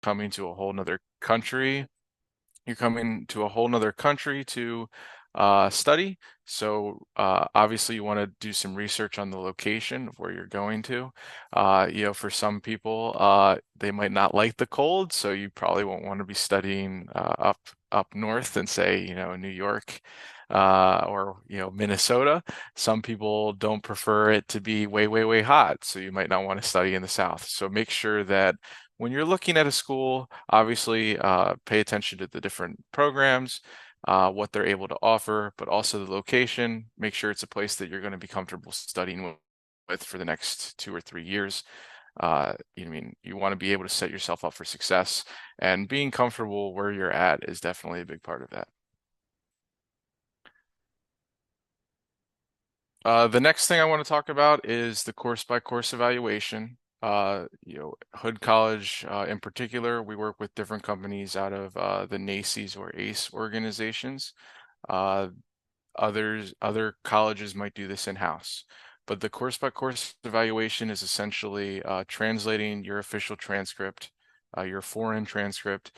coming to a whole nother country. You're coming to a whole nother country to study. So obviously you want to do some research on the location of where you're going to. For some people, they might not like the cold, so you probably won't want to be studying up north and say, New York. Or Minnesota. Some people don't prefer it to be way, way, way hot, so you might not want to study in the South. So make sure that when you're looking at a school, obviously pay attention to the different programs, what they're able to offer, but also the location. Make sure it's a place that you're going to be comfortable studying with for the next 2 or 3 years. You want to be able to set yourself up for success, and being comfortable where you're at is definitely a big part of that. The next thing I want to talk about is the course by course evaluation. Hood College in particular, we work with different companies out of the NACES or ACE organizations. Uh, other colleges might do this in-house. But the course by course evaluation is essentially translating your official transcript, your foreign transcript,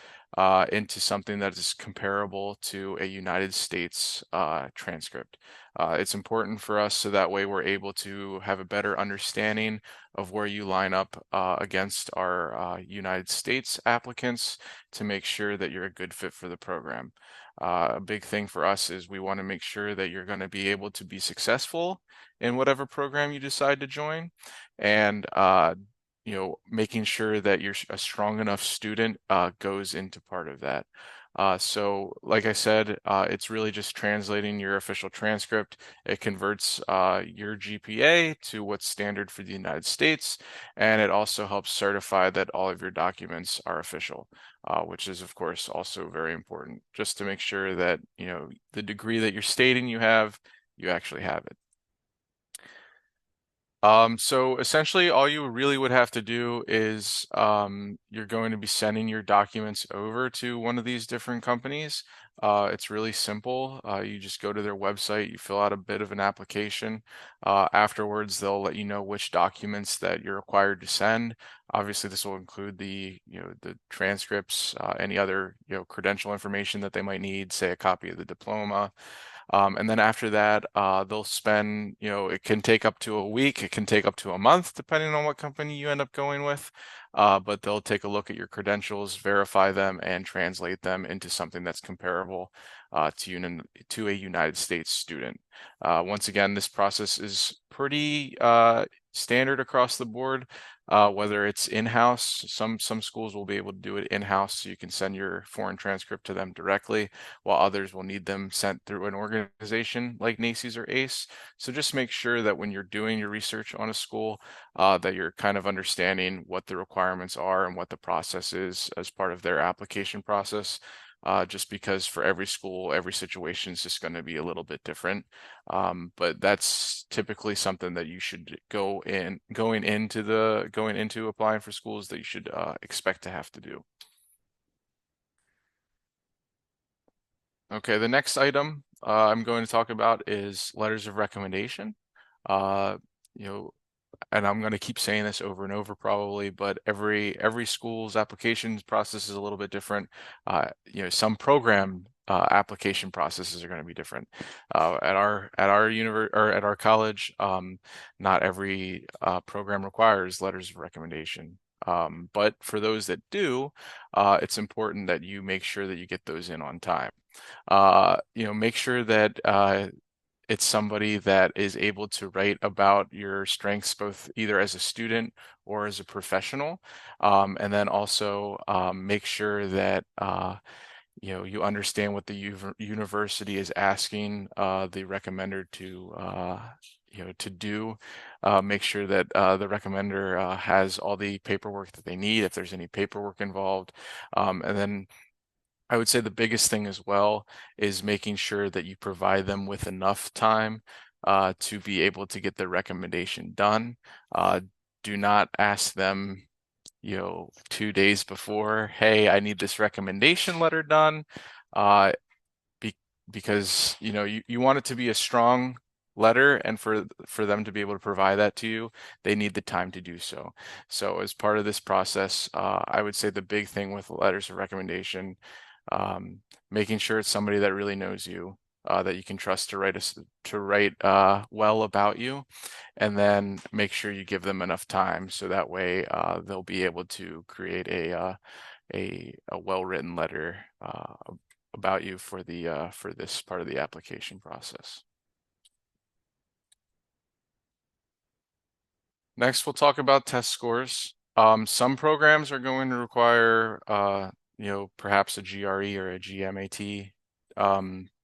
into something that is comparable to a United States transcript. It's important for us so that way we're able to have a better understanding of where you line up against our United States applicants to make sure that you're a good fit for the program. A big thing for us is we want to make sure that you're going to be able to be successful in whatever program you decide to join, and making sure that you're a strong enough student goes into part of that. So like I said, it's really just translating your official transcript. It converts your GPA to what's standard for the United States, and it also helps certify that all of your documents are official, which is of course also very important, just to make sure that the degree that you're stating you actually have it. So essentially all you really would have to do is you're going to be sending your documents over to one of these different companies. It's really simple. You just go to their website, you fill out a bit of an application. Afterwards, they'll let you know which documents that you're required to send. Obviously, this will include the transcripts, any other, credential information that they might need, say a copy of the diploma. And then after that, they'll spend, it can take up to a week, it can take up to a month, depending on what company you end up going with. But they'll take a look at your credentials, verify them, and translate them into something that's comparable to a United States student. Once again, this process is pretty standard across the board. Whether it's in-house, some schools will be able to do it in-house, so you can send your foreign transcript to them directly, while others will need them sent through an organization like NACES or ACE. So just make sure that when you're doing your research on a school, that you're kind of understanding what the requirements are and what the process is as part of their application process. Just because for every school, every situation is just going to be a little bit different. But that's typically something that you should going into applying for schools that you should expect to have to do. Okay, the next item I'm going to talk about is letters of recommendation. Uh, you know, and I'm going to keep saying this over and over probably, but every school's applications process is a little bit different. Some program application processes are going to be different. At our college, not every program requires letters of recommendation. But for those that do, it's important that you make sure that you get those in on time. Make sure that it's somebody that is able to write about your strengths both either as a student or as a professional. And then also make sure that you understand what the university is asking the recommender to do. Make sure that the recommender has all the paperwork that they need if there's any paperwork involved. And then I would say the biggest thing as well is making sure that you provide them with enough time to be able to get the recommendation done. Do not ask them, 2 days before, hey, I need this recommendation letter done, uh, be because you want it to be a strong letter, and for them to be able to provide that to you, they need the time to do so. So as part of this process, I would say the big thing with letters of recommendation, um, making sure it's somebody that really knows you, that you can trust to write well about you, and then make sure you give them enough time so that way they'll be able to create a well-written letter about you for this part of the application process. Next, we'll talk about test scores. Some programs are going to require, perhaps a GRE or a GMAT,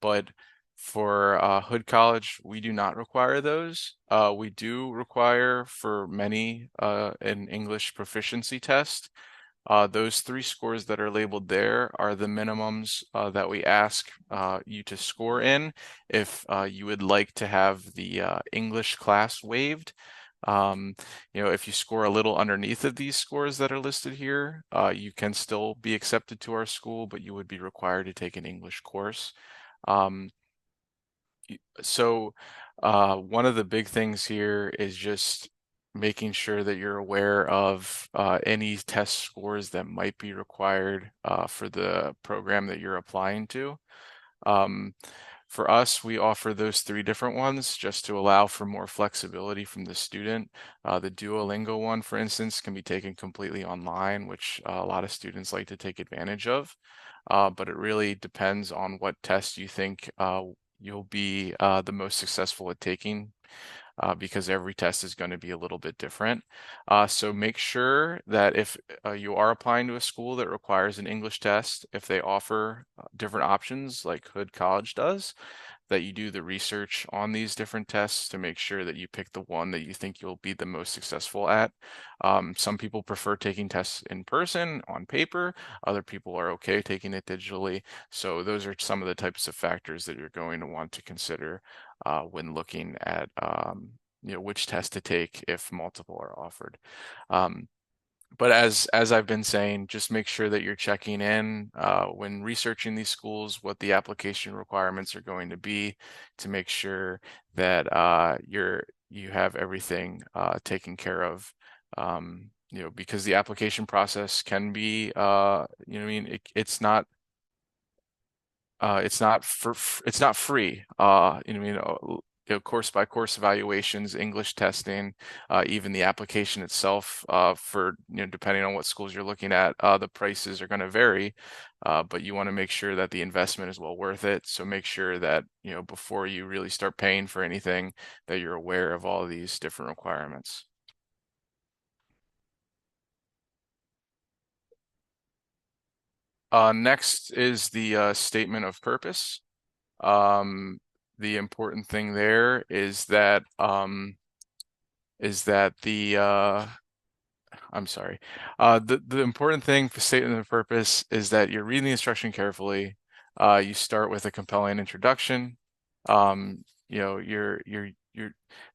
but for Hood College, we do not require those. We do require for many an English proficiency test. Those three scores that are labeled there are the minimums that we ask you to score in if you would like to have the English class waived. Um, if you score a little underneath of these scores that are listed here, you can still be accepted to our school, but you would be required to take an English course. Um, so one of the big things here is just making sure that you're aware of any test scores that might be required for the program that you're applying to. Um, for us, we offer those three different ones just to allow for more flexibility from the student. The Duolingo one, for instance, can be taken completely online, which a lot of students like to take advantage of. But it really depends on what test you think you'll be the most successful at taking, because every test is going to be a little bit different. So make sure that if you are applying to a school that requires an English test, if they offer different options like Hood College does, that you do the research on these different tests to make sure that you pick the one that you think you'll be the most successful at. Some people prefer taking tests in person on paper. Other people are okay taking it digitally. So those are some of the types of factors that you're going to want to consider when looking at which test to take if multiple are offered. Um, but as I've been saying, just make sure that you're checking in when researching these schools, what the application requirements are going to be, to make sure that you have everything taken care of. Because the application process can be, it's not free. Course by course evaluations, English testing, even the application itself, for depending on what schools you're looking at, the prices are going to vary. But you want to make sure that the investment is well worth it. So make sure that before you really start paying for anything, that you're aware of all of these different requirements. Next is the statement of purpose. Um, the important thing there is that I'm sorry. The important thing for statement of purpose is that you're reading the instruction carefully. You start with a compelling introduction. You're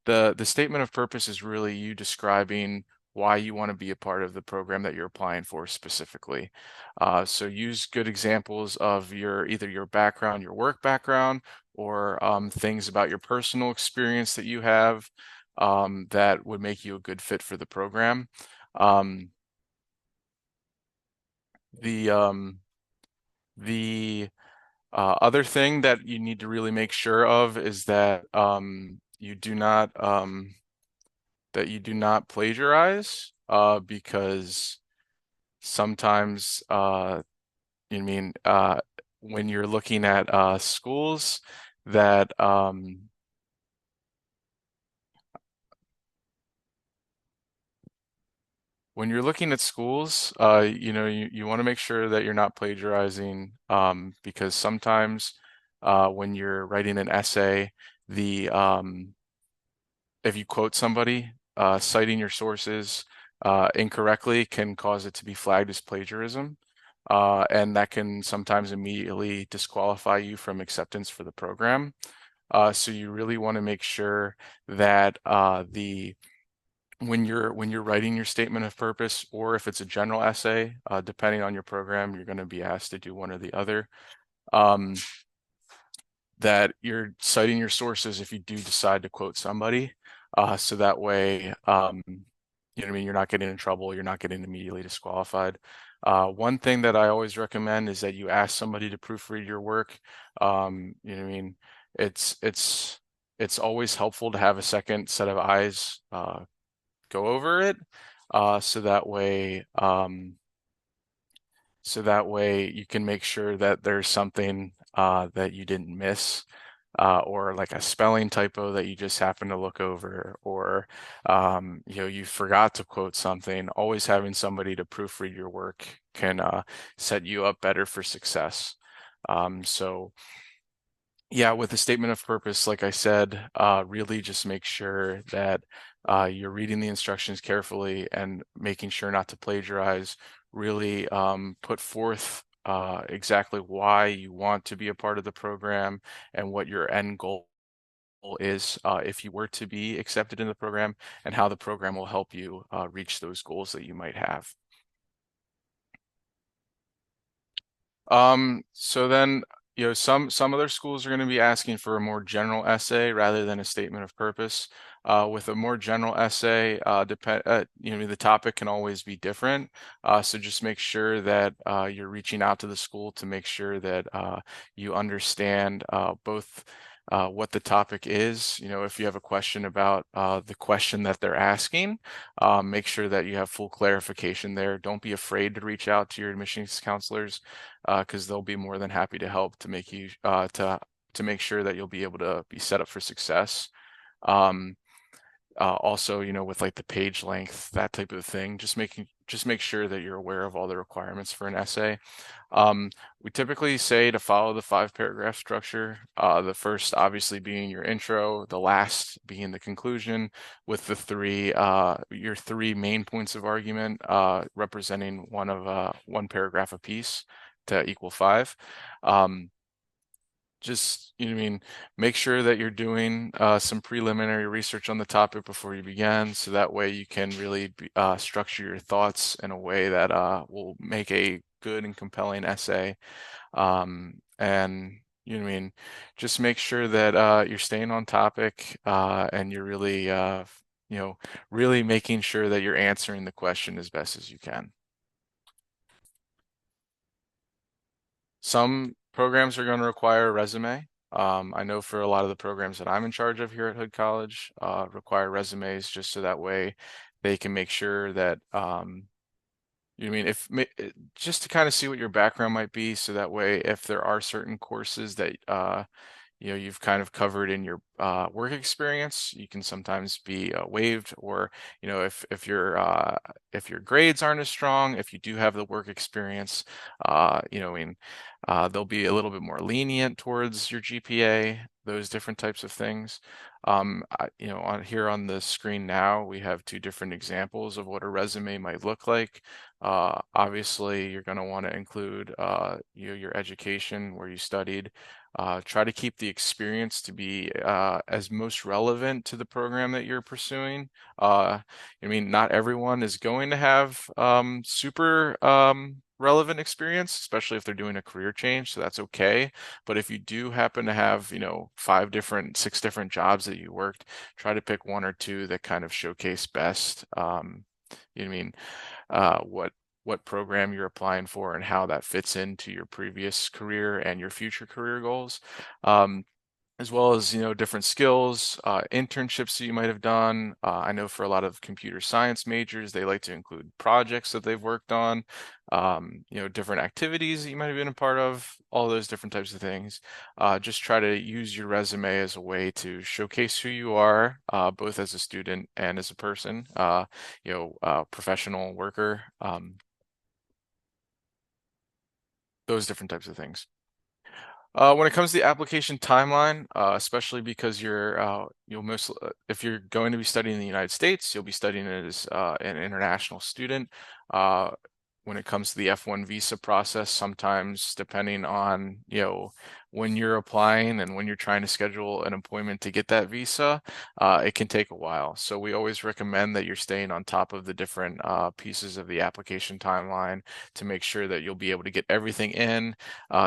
the statement of purpose is really you describing why you want to be a part of the program that you're applying for specifically. So use good examples of either your background, your work background, or things about your personal experience that you have that would make you a good fit for the program. Um, the um, the other thing that you need to really make sure of is that you do not plagiarize, because sometimes you mean when you're looking at schools that when you're looking at schools, you want to make sure that you're not plagiarizing, because sometimes when you're writing an essay, the if you quote somebody, citing your sources incorrectly can cause it to be flagged as plagiarism, and that can sometimes immediately disqualify you from acceptance for the program. So you really want to make sure that the when you're writing your statement of purpose, or if it's a general essay, depending on your program, you're going to be asked to do one or the other. Um, that you're citing your sources if you do decide to quote somebody. So that way, you know what I mean, you're not getting in trouble, you're not getting immediately disqualified. One thing that I always recommend is that you ask somebody to proofread your work. You know what I mean? It's it's it's always helpful to have a second set of eyes go over it, so that way you can make sure that there's something that you didn't miss, or like a spelling typo that you just happen to look over, or you know, you forgot to quote something. Always having somebody to proofread your work can set you up better for success. So yeah, with the statement of purpose, like I said, really just make sure that you're reading the instructions carefully and making sure not to plagiarize. Really put forth exactly why you want to be a part of the program and what your end goal is, if you were to be accepted in the program, and how the program will help you reach those goals that you might have. So then, you know, some other schools are going to be asking for a more general essay rather than a statement of purpose. With a more general essay, you know, the topic can always be different. So just make sure that you're reaching out to the school to make sure that you understand both what the topic is. You know, if you have a question about the question that they're asking, make sure that you have full clarification there. Don't be afraid to reach out to your admissions counselors, because they'll be more than happy to help to make you to make sure that you'll be able to be set up for success. Um, Also, you know, with like the page length, that type of thing, just make sure that you're aware of all the requirements for an essay. We typically say to follow the 5 paragraph structure. The first obviously being your intro, the last being the conclusion, with the your 3 main points of argument representing one paragraph apiece to equal 5. Um, just, you know what I mean, make sure that you're doing some preliminary research on the topic before you begin, so that way you can really structure your thoughts in a way that will make a good and compelling essay. And you know what I mean, just make sure that you're staying on topic, and you're really you know, really making sure that you're answering the question as best as you can. Some programs are going to require a resume. I know for a lot of the programs that I'm in charge of here at Hood College, require resumes just so that way they can make sure that you know what I mean, just to kind of see what your background might be, so that way if there are certain courses that you know, you've kind of covered in your work experience, you can sometimes be waived, or you know, if your grades aren't as strong, if you do have the work experience, you know, I mean, they'll be a little bit more lenient towards your GPA, those different types of things. You know, on here on the screen now, we have 2 different examples of what a resume might look like. Obviously, you're going to want to include your education, where you studied. Try to keep the experience to be as most relevant to the program that you're pursuing. I mean, not everyone is going to have super relevant experience, especially if they're doing a career change, so that's okay. But if you do happen to have, you know, 6 different jobs that you worked, try to pick 1 or 2 that kind of showcase best, you know what I mean, what program you're applying for and how that fits into your previous career and your future career goals. As well as, you know, different skills, internships that you might have done. I know for a lot of computer science majors, they like to include projects that they've worked on, you know, different activities that you might have been a part of, all those different types of things. Just try to use your resume as a way to showcase who you are, both as a student and as a person, you know, professional worker, those different types of things. When it comes to the application timeline, especially because if you're going to be studying in the United States, you'll be studying as an international student. Uh, when it comes to the F1 visa process, sometimes depending on, when you're applying and when you're trying to schedule an appointment to get that visa, it can take a while. So we always recommend that you're staying on top of the different pieces of the application timeline to make sure that you'll be able to get everything in,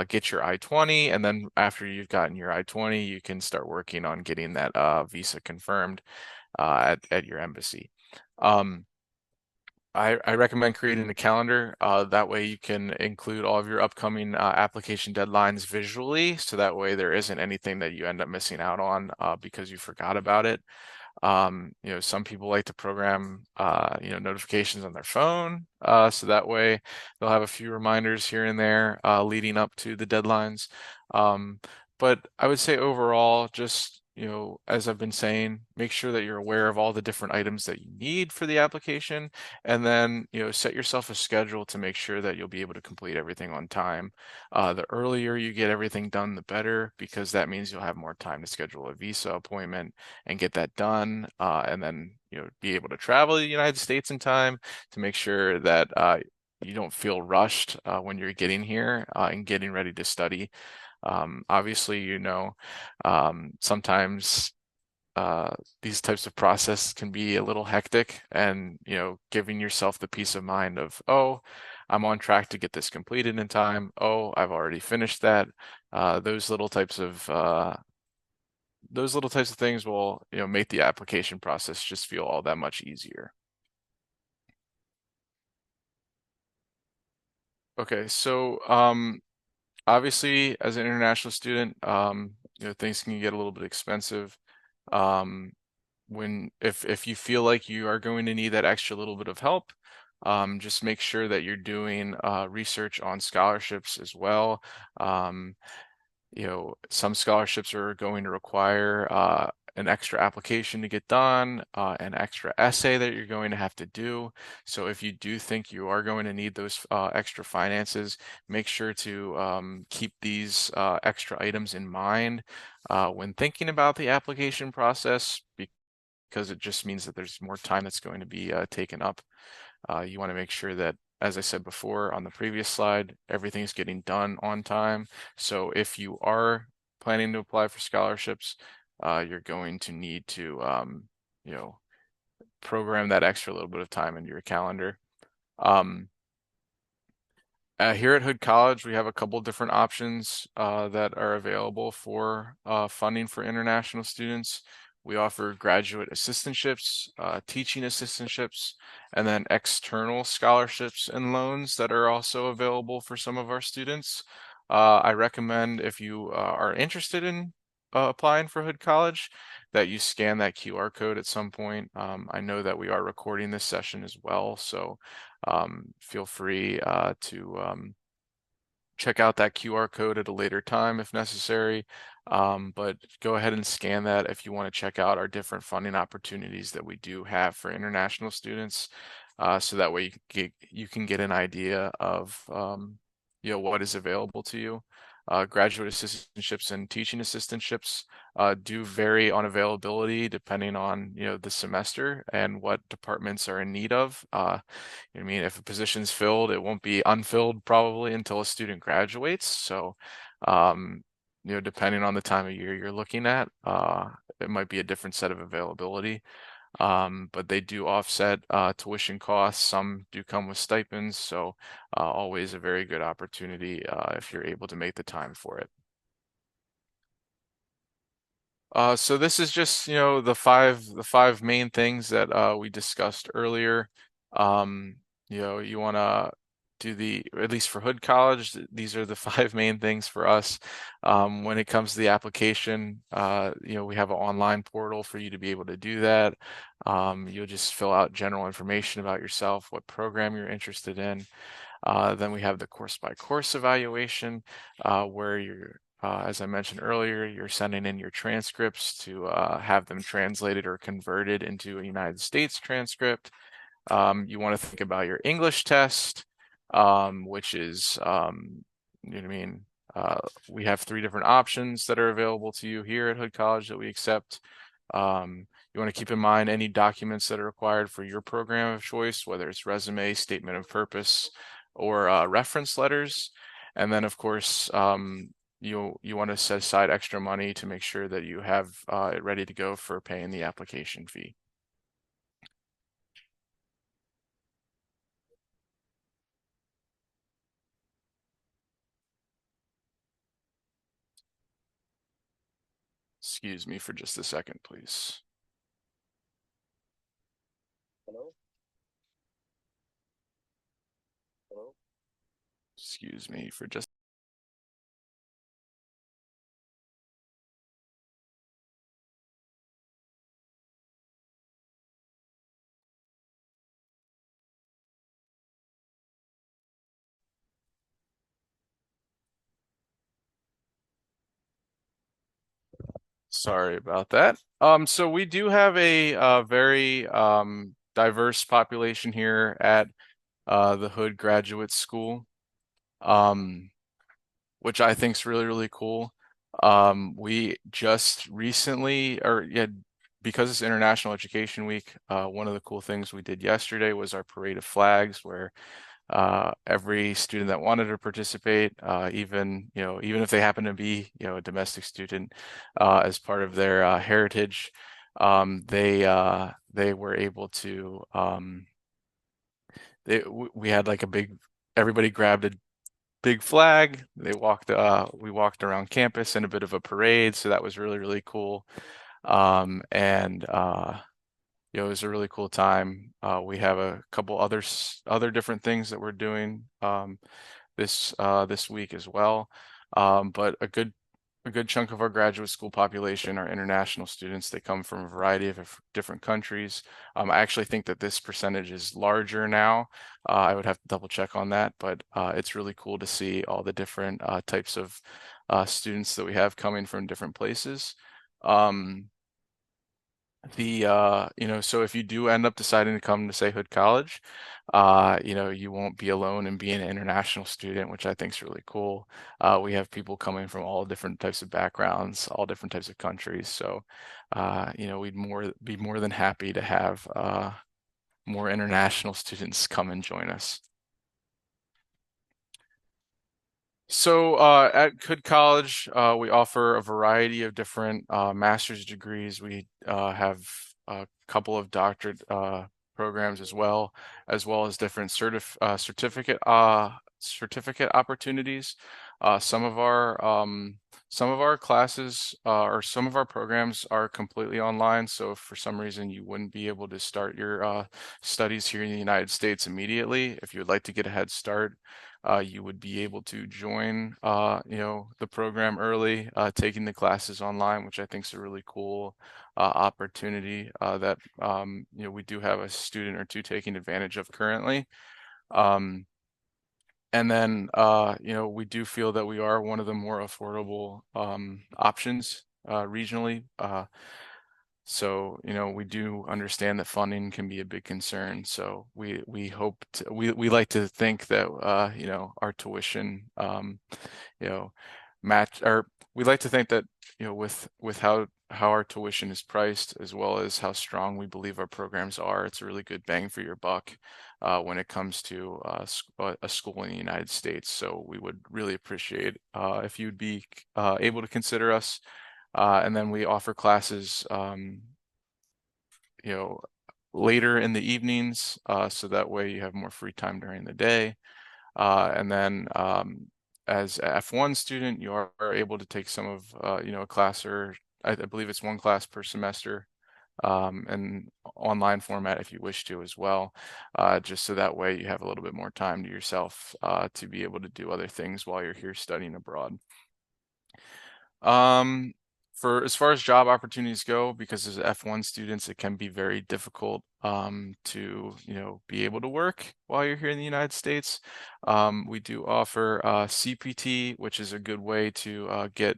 get your I-20, and then after you've gotten your I-20, you can start working on getting that visa confirmed at your embassy. Um, I recommend creating a calendar. That way you can include all of your upcoming application deadlines visually, so that way there isn't anything that you end up missing out on because you forgot about it. Some people like to program, notifications on their phone, so that way they'll have a few reminders here and there leading up to the deadlines. Um, but I would say overall, just, as I've been saying, make sure that you're aware of all the different items that you need for the application, and then, set yourself a schedule to make sure that you'll be able to complete everything on time. The earlier you get everything done, the better, because that means you'll have more time to schedule a visa appointment and get that done, and then be able to travel to the United States in time to make sure that you don't feel rushed when you're getting here and getting ready to study. Obviously, sometimes these types of process can be a little hectic, and giving yourself the peace of mind of, oh, I'm on track to get this completed in time. Oh, I've already finished that. Uh, those little types of uh, those little types of things will, make the application process just feel all that much easier. Okay, so obviously as an international student, things can get a little bit expensive. Um, if you feel like you are going to need that extra little bit of help, just make sure that you're doing research on scholarships as well. Um, some scholarships are going to require an extra application to get done, an extra essay that you're going to have to do. So if you do think you are going to need those extra finances, make sure to keep these extra items in mind when thinking about the application process, because it just means that there's more time that's going to be taken up. You want to make sure that, as I said before on the previous slide, everything's getting done on time. So if you are planning to apply for scholarships, you're going to need to, you know, program that extra little bit of time into your calendar. Um, Here at Hood College, we have a couple different options that are available for funding for international students. We offer graduate assistantships, teaching assistantships, and then external scholarships and loans that are also available for some of our students. I recommend, if you are interested in applying for Hood College, that you scan that QR code at some point. I know that we are recording this session as well, so feel free to check out that QR code at a later time if necessary. But go ahead and scan that if you want to check out our different funding opportunities that we do have for international students. So that way you can get an idea of what is available to you. Graduate assistantships and teaching assistantships do vary on availability depending on the semester and what departments are in need of. I mean, if a position's filled, it won't be unfilled probably until a student graduates. So, um, depending on the time of year you're looking at, it might be a different set of availability. But they do offset tuition costs. Some do come with stipends, so always a very good opportunity if you're able to make the time for it. So this is just, the five main things that we discussed earlier. Um, you want to do at least for Hood College, these are the five main things for us. When it comes to the application, we have an online portal for you to be able to do that. You'll just fill out general information about yourself, what program you're interested in. Then we have the course by course evaluation, where as I mentioned earlier, you're sending in your transcripts to have them translated or converted into a United States transcript. You want to think about your English test, which is, you know what I mean? We have three different options that are available to you here at Hood College that we accept. You want to keep in mind any documents that are required for your program of choice, whether it's resume, statement of purpose, or reference letters. And then, of course, you want to set aside extra money to make sure that you have it ready to go for paying the application fee. Excuse me for just a second, please. Hello? Hello? Excuse me for just. Sorry about that. So we do have a very diverse population here at the Hood Graduate School, which I think is really, really cool. We just recently, or yeah, because it's International Education Week, one of the cool things we did yesterday was our parade of flags, where every student that wanted to participate, even if they happen to be a domestic student, as part of their heritage, they were able to we had like a big everybody grabbed a big flag. We walked around campus in a bit of a parade, so that was really, really cool. And It was a really cool time. We have a couple other different things that we're doing this week as well. But a good chunk of our graduate school population are international students. They come from a variety of different countries. I actually think that this percentage is larger now. I would have to double check on that, but it's really cool to see all the different types of students that we have coming from different places. Um, so if you do end up deciding to come to, say, Hood College, you won't be alone in being an international student, which I think is really cool. We have people coming from all different types of backgrounds, all different types of countries. So, we'd be more than happy to have more international students come and join us. So at Hood College, we offer a variety of different master's degrees. We have a couple of doctorate programs as well as different certificate opportunities. Some of our classes or some of our programs are completely online. So if for some reason you wouldn't be able to start your studies here in the United States immediately, if you would like to get a head start, you would be able to join, the program early, taking the classes online, which I think is a really cool opportunity that we do have a student or two taking advantage of currently. Um, and then we do feel that we are one of the more affordable options regionally. So, we do understand that funding can be a big concern. So we like to think that our tuition match or we like to think that with how our tuition is priced as well as how strong we believe our programs are, it's a really good bang for your buck when it comes to a school in the United States. So we would really appreciate if you'd be able to consider us. And then we offer classes, you know, later in the evenings, so that way you have more free time during the day. And then as a F1 student, you are able to take some of, a class or I believe it's one class per semester, and online format if you wish to as well, just so that way you have a little bit more time to yourself to be able to do other things while you're here studying abroad. Um, for as far as job opportunities go, because as F1 students, it can be very difficult to be able to work while you're here in the United States. We do offer CPT, which is a good way to get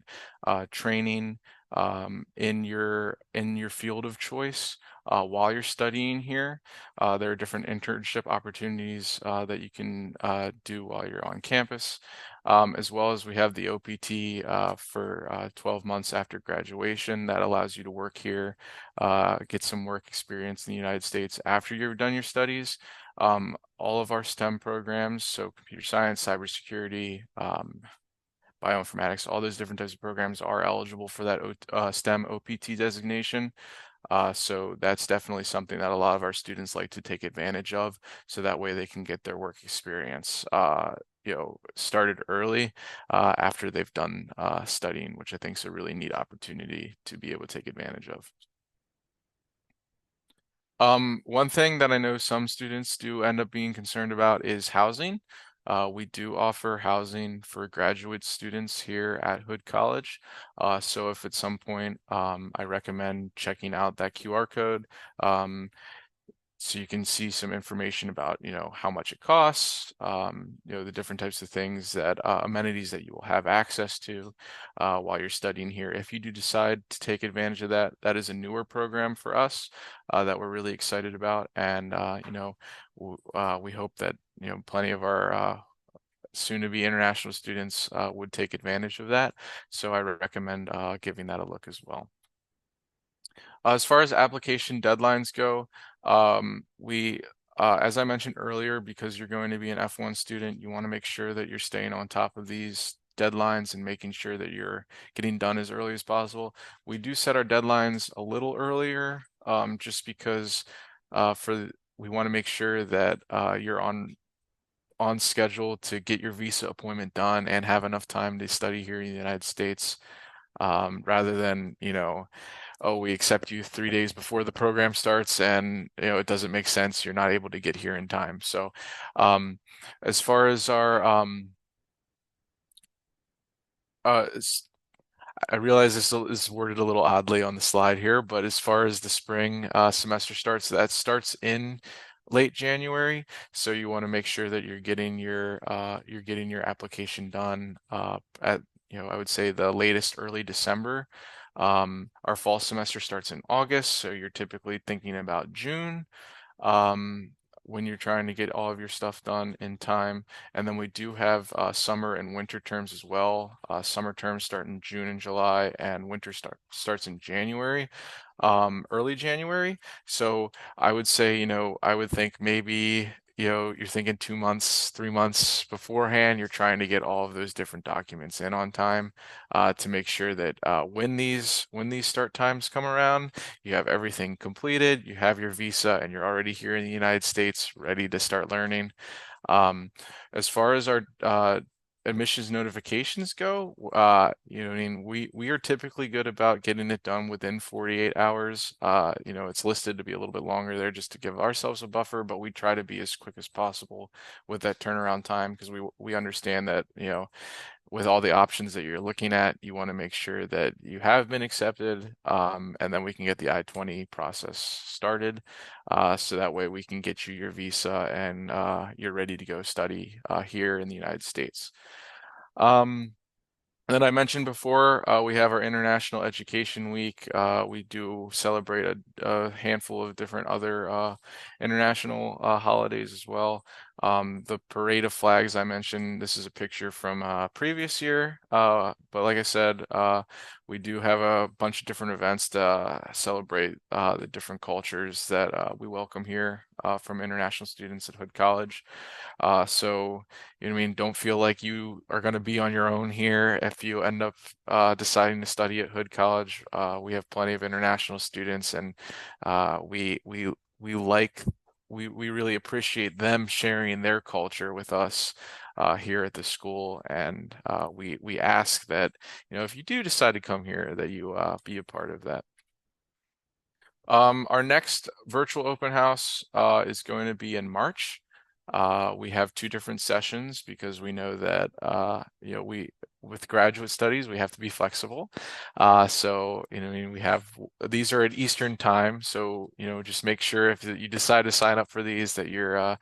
training in your field of choice while you're studying here. There are different internship opportunities that you can do while you're on campus. As well as we have the OPT for 12 months after graduation that allows you to work here, get some work experience in the United States after you've done your studies. All of our STEM programs, so computer science, cybersecurity, bioinformatics, all those different types of programs are eligible for that STEM OPT designation. So that's definitely something that a lot of our students like to take advantage of, so that way they can get their work experience, started early after they've done studying, which I think is a really neat opportunity to be able to take advantage of. One thing that I know some students do end up being concerned about is housing. We do offer housing for graduate students here at Hood College. So if at some point I recommend checking out that QR code. So you can see some information about, how much it costs, the different types of things that amenities that you will have access to while you're studying here. If you do decide to take advantage of that, that is a newer program for us that we're really excited about, and we hope that plenty of our soon-to-be international students would take advantage of that. So I recommend giving that a look as well. As far as application deadlines go, as I mentioned earlier, because you're going to be an F1 student, you want to make sure that you're staying on top of these deadlines and making sure that you're getting done as early as possible. We do set our deadlines a little earlier, just because we want to make sure that you're on schedule to get your visa appointment done and have enough time to study here in the United States, rather than, oh, we accept you 3 days before the program starts, and it doesn't make sense. You're not able to get here in time. So, um, as far as our uh, I realize this is worded a little oddly on the slide here, but as far as the spring semester starts, that starts in late January. So you want to make sure that you're getting your application done at, I would say the latest early December. Our fall semester starts in August, so you're typically thinking about June um, when you're trying to get all of your stuff done in time. And then we do have summer and winter terms as well. Summer terms start in June and July, and winter starts in January, early January. So I would say, I would think maybe, you're thinking 2 months, 3 months beforehand, you're trying to get all of those different documents in on time to make sure that when these start times come around, you have everything completed, you have your visa, and you're already here in the United States, ready to start learning. Um, as far as our admissions notifications go, I mean, we are typically good about getting it done within 48 hours. It's listed to be a little bit longer there just to give ourselves a buffer, but we try to be as quick as possible with that turnaround time, because we understand that, with all the options that you're looking at, you want to make sure that you have been accepted, and then we can get the I-20 process started, so that way we can get you your visa and you're ready to go study here in the United States. Um, and then I mentioned before, we have our International Education Week. We do celebrate a handful of different other international holidays as well. The Parade of Flags I mentioned, this is a picture from previous year. But like I said, we do have a bunch of different events to celebrate the different cultures that we welcome here from international students at Hood College. So, what I mean, don't feel like you are going to be on your own here if you end up deciding to study at Hood College. We have plenty of international students, and we like we really appreciate them sharing their culture with us here at the school, and we ask that, if you do decide to come here, that you be a part of that. Our next virtual open house is going to be in March. We have two different sessions because we know that with graduate studies we have to be flexible. So I mean, these are at Eastern time, so just make sure if you decide to sign up for these that you're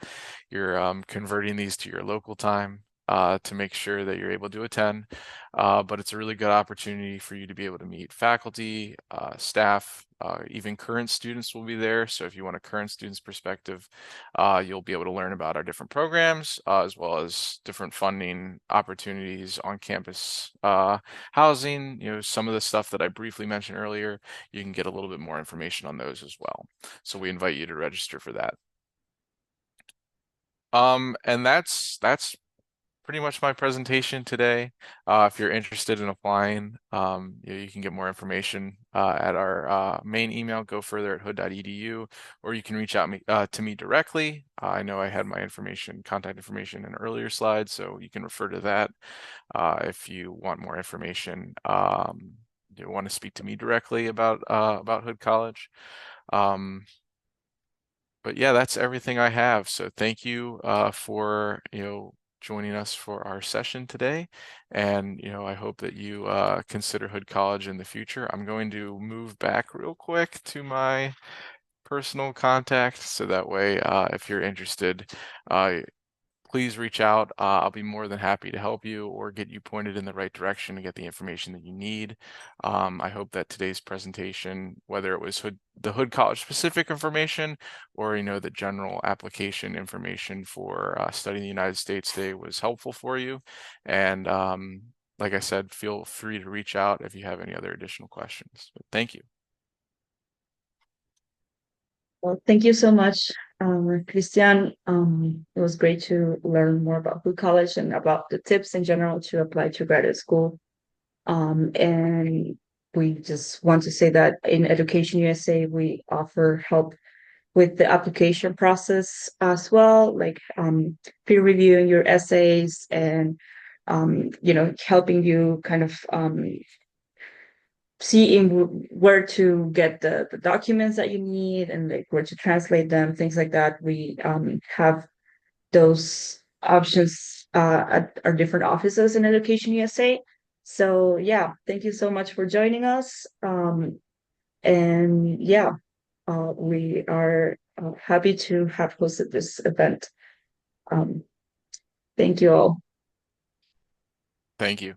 converting these to your local time to make sure that you're able to attend. But it's a really good opportunity for you to be able to meet faculty, staff, even current students will be there. So if you want a current student's perspective, you'll be able to learn about our different programs, as well as different funding opportunities on campus, housing, some of the stuff that I briefly mentioned earlier. You can get a little bit more information on those as well. So we invite you to register for that. And that's pretty much my presentation today. If you're interested in applying, you can get more information at our main email, go further at hood.edu, or you can reach out to me directly. I know I had my contact information in earlier slides, so you can refer to that if you want more information. You want to speak to me directly about Hood College. Um, but yeah, that's everything I have. So thank you for joining us for our session today, and I hope that you consider Hood College in the future. I'm going to move back real quick to my personal contact, so that way, if you're interested, uh, please reach out. I'll be more than happy to help you or get you pointed in the right direction to get the information that you need. I hope that today's presentation, whether it was the Hood College specific information or the general application information for studying the United States today, was helpful for you. And like I said, feel free to reach out if you have any other additional questions. But thank you. Well, thank you so much, Christian. It was great to learn more about Blue College and about the tips in general to apply to graduate school. And we just want to say that in Education USA, we offer help with the application process as well, like peer reviewing your essays and helping you kind of seeing where to get the documents that you need and like where to translate them, things like that. We have those options at our different offices in Education USA. So yeah, thank you so much for joining us. And yeah, we are happy to have hosted this event. Um, thank you all. Thank you.